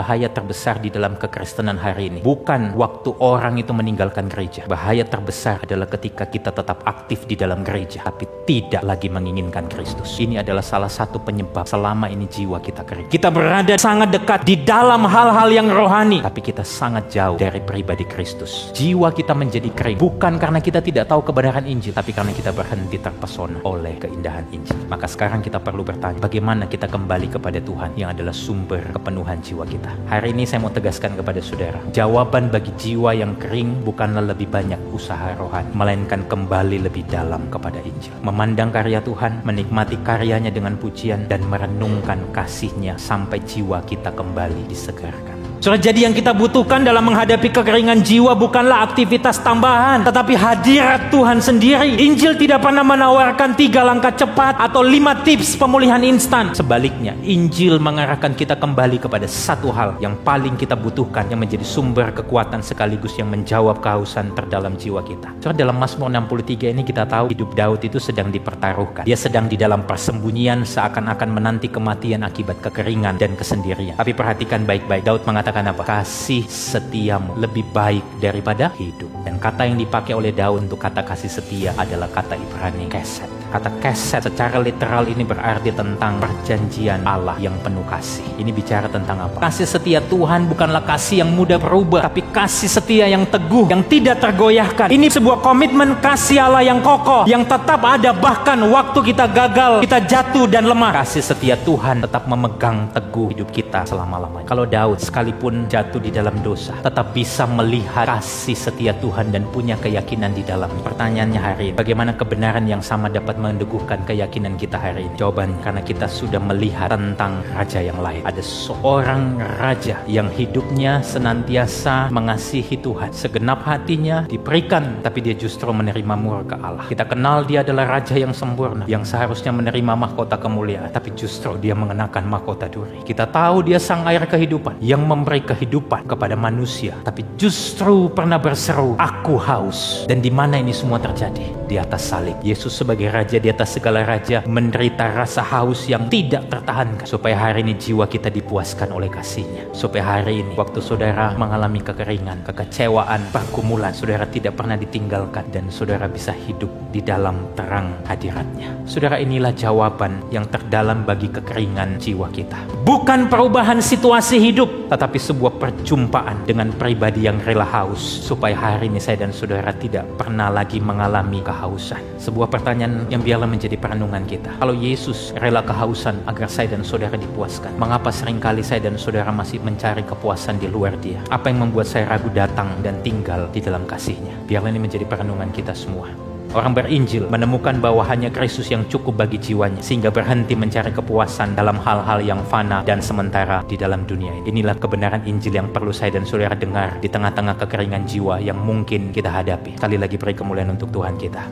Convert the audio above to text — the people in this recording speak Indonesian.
Bahaya terbesar di dalam kekristenan hari ini bukan waktu orang itu meninggalkan gereja. Bahaya terbesar adalah ketika kita tetap aktif di dalam gereja tapi tidak lagi menginginkan Kristus. Ini adalah salah satu penyebab selama ini jiwa kita kering. Kita berada sangat dekat di dalam hal-hal yang rohani, tapi kita sangat jauh dari pribadi Kristus. Jiwa kita menjadi kering bukan karena kita tidak tahu kebenaran Injil, tapi karena kita berhenti terpesona oleh keindahan Injil. Maka sekarang kita perlu bertanya, bagaimana kita kembali kepada Tuhan yang adalah sumber kepenuhan jiwa kita. Hari ini saya mau tegaskan kepada saudara, jawaban bagi jiwa yang kering bukanlah lebih banyak usaha rohani, melainkan kembali lebih dalam kepada Injil. Memandang karya Tuhan, menikmati karyanya dengan pujian, dan merenungkan kasih-Nya sampai jiwa kita kembali disegarkan. Saudara, jadi yang kita butuhkan dalam menghadapi kekeringan jiwa bukanlah aktivitas tambahan, tetapi hadirat Tuhan sendiri. Injil tidak pernah menawarkan 3 langkah cepat atau 5 tips pemulihan instan. Sebaliknya, Injil mengarahkan kita kembali kepada satu hal yang paling kita butuhkan, yang menjadi sumber kekuatan sekaligus yang menjawab kehausan terdalam jiwa kita. Saudara, dalam Mazmur 63 ini kita tahu hidup Daud itu sedang dipertaruhkan. Dia sedang di dalam persembunyian, seakan-akan menanti kematian akibat kekeringan dan kesendirian. Tapi perhatikan baik-baik, Daud mengatakan apa? Kasih setiamu lebih baik daripada hidup. Dan kata yang dipakai oleh Daud untuk kata kasih setia adalah kata Ibrani keset. Kata keset secara literal ini berarti tentang perjanjian Allah yang penuh kasih. Ini bicara tentang apa? Kasih setia Tuhan bukanlah kasih yang mudah berubah, tapi kasih setia yang teguh, yang tidak tergoyahkan. Ini sebuah komitmen kasih Allah yang kokoh, yang tetap ada bahkan waktu kita gagal, kita jatuh dan lemah. Kasih setia Tuhan tetap memegang teguh hidup kita selama-lamanya. Kalau Daud sekalipun jatuh di dalam dosa, tetap bisa melihat kasih setia Tuhan dan punya keyakinan di dalam. Pertanyaannya hari ini, bagaimana kebenaran yang sama dapat meneguhkan keyakinan kita hari ini? Jawabannya, karena kita sudah melihat tentang raja yang lain. Ada seorang raja yang hidupnya senantiasa mengasihi Tuhan, segenap hatinya diberikan, tapi dia justru menerima murka Allah. Kita kenal dia adalah raja yang sempurna, yang seharusnya menerima mahkota kemuliaan, tapi justru dia mengenakan mahkota duri. Kita tahu dia sang air kehidupan yang memberi kehidupan kepada manusia, tapi justru pernah berseru, aku haus. Dan di mana ini semua terjadi? Di atas salib. Yesus sebagai raja di atas segala raja menderita rasa haus yang tidak tertahankan, supaya hari ini jiwa kita dipuaskan oleh kasih-Nya. Supaya hari ini waktu saudara mengalami kekeringan, kekecewaan, pergumulan, saudara tidak pernah ditinggalkan dan saudara bisa hidup di dalam terang hadirat-Nya. Saudara, inilah jawaban yang terdalam bagi kekeringan jiwa kita. Bukan perubahan situasi hidup, tetapi sebuah perjumpaan dengan pribadi yang rela haus, supaya hari ini saya dan saudara tidak pernah lagi mengalami kehausan. Sebuah pertanyaan yang biarlah menjadi perenungan kita. Kalau Yesus rela kehausan agar saya dan saudara dipuaskan, mengapa seringkali saya dan saudara masih mencari kepuasan di luar Dia? Apa yang membuat saya ragu datang dan tinggal di dalam kasih-Nya? Biarlah ini menjadi perenungan kita semua. Orang berinjil menemukan bahwa hanya Kristus yang cukup bagi jiwanya, sehingga berhenti mencari kepuasan dalam hal-hal yang fana dan sementara di dalam dunia ini. Inilah kebenaran Injil yang perlu saya dan saudara dengar di tengah-tengah kekeringan jiwa yang mungkin kita hadapi. Sekali lagi beri kemuliaan untuk Tuhan kita.